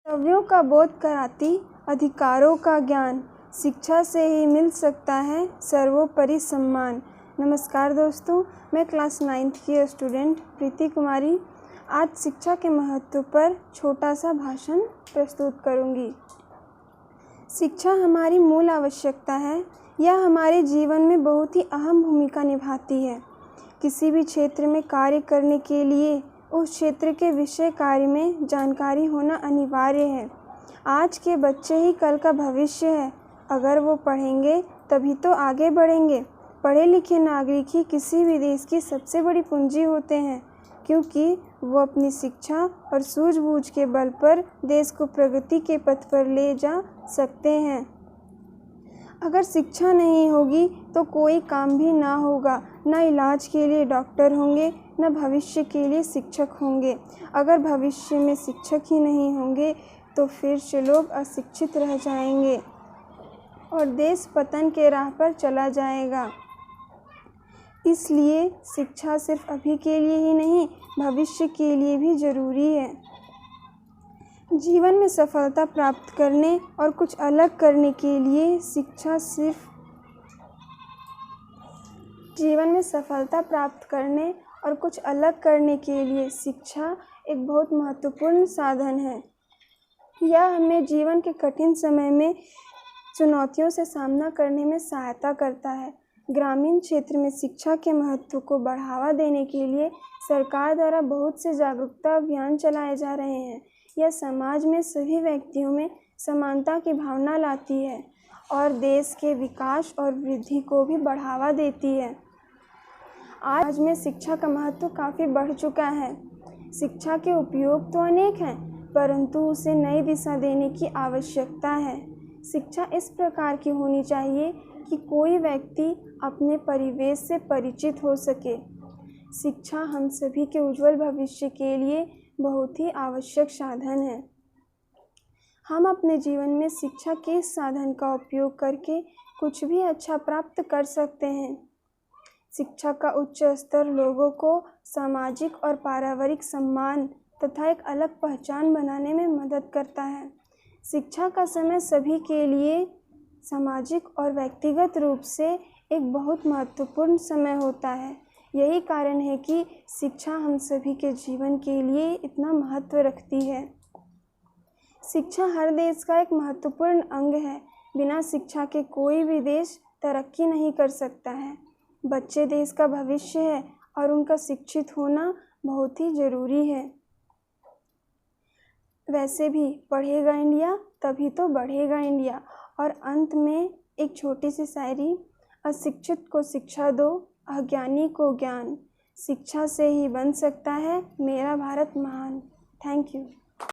कर्तव्यों का बोध कराती, अधिकारों का ज्ञान, शिक्षा से ही मिल सकता है सर्वोपरि सम्मान। नमस्कार दोस्तों, मैं क्लास 9th की स्टूडेंट प्रीति कुमारी आज शिक्षा के महत्व पर छोटा सा भाषण प्रस्तुत करूंगी। शिक्षा हमारी मूल आवश्यकता है। यह हमारे जीवन में बहुत ही अहम भूमिका निभाती है। किसी भी क्षेत्र में कार्य करने के लिए उस क्षेत्र के विषय कार्य में जानकारी होना अनिवार्य है। आज के बच्चे ही कल का भविष्य है। अगर वो पढ़ेंगे तभी तो आगे बढ़ेंगे। पढ़े लिखे नागरिक ही किसी भी देश की सबसे बड़ी पूंजी होते हैं, क्योंकि वो अपनी शिक्षा और सूझबूझ के बल पर देश को प्रगति के पथ पर ले जा सकते हैं। अगर शिक्षा नहीं होगी तो कोई काम भी ना होगा। न इलाज के लिए डॉक्टर होंगे, न भविष्य के लिए शिक्षक होंगे। अगर भविष्य में शिक्षक ही नहीं होंगे तो फिर से लोग अशिक्षित रह जाएंगे और देश पतन के राह पर चला जाएगा। इसलिए शिक्षा सिर्फ अभी के लिए ही नहीं, भविष्य के लिए भी ज़रूरी है। जीवन में सफलता प्राप्त करने और कुछ अलग करने के लिए शिक्षा एक बहुत महत्वपूर्ण साधन है। यह हमें जीवन के कठिन समय में चुनौतियों से सामना करने में सहायता करता है। ग्रामीण क्षेत्र में शिक्षा के महत्व को बढ़ावा देने के लिए सरकार द्वारा बहुत से जागरूकता अभियान चलाए जा रहे हैं। यह समाज में सभी व्यक्तियों में समानता की भावना लाती है और देश के विकास और वृद्धि को भी बढ़ावा देती है। आज में शिक्षा का महत्व काफ़ी बढ़ चुका है। शिक्षा के उपयोग तो अनेक हैं, परंतु उसे नई दिशा देने की आवश्यकता है। शिक्षा इस प्रकार की होनी चाहिए कि कोई व्यक्ति अपने परिवेश से परिचित हो सके। शिक्षा हम सभी के उज्जवल भविष्य के लिए बहुत ही आवश्यक साधन है। हम अपने जीवन में शिक्षा के इस साधन का उपयोग करके कुछ भी अच्छा प्राप्त कर सकते हैं। शिक्षा का उच्च स्तर लोगों को सामाजिक और पारिवारिक सम्मान तथा एक अलग पहचान बनाने में मदद करता है। शिक्षा का समय सभी के लिए सामाजिक और व्यक्तिगत रूप से एक बहुत महत्वपूर्ण समय होता है। यही कारण है कि शिक्षा हम सभी के जीवन के लिए इतना महत्व रखती है। शिक्षा हर देश का एक महत्वपूर्ण अंग है। बिना शिक्षा के कोई भी देश तरक्की नहीं कर सकता है। बच्चे देश का भविष्य है और उनका शिक्षित होना बहुत ही ज़रूरी है। वैसे भी पढ़ेगा इंडिया तभी तो बढ़ेगा इंडिया। और अंत में एक छोटी सी शायरी, अशिक्षित को शिक्षा दो, अज्ञानी को ज्ञान, शिक्षा से ही बन सकता है मेरा भारत महान। Thank you.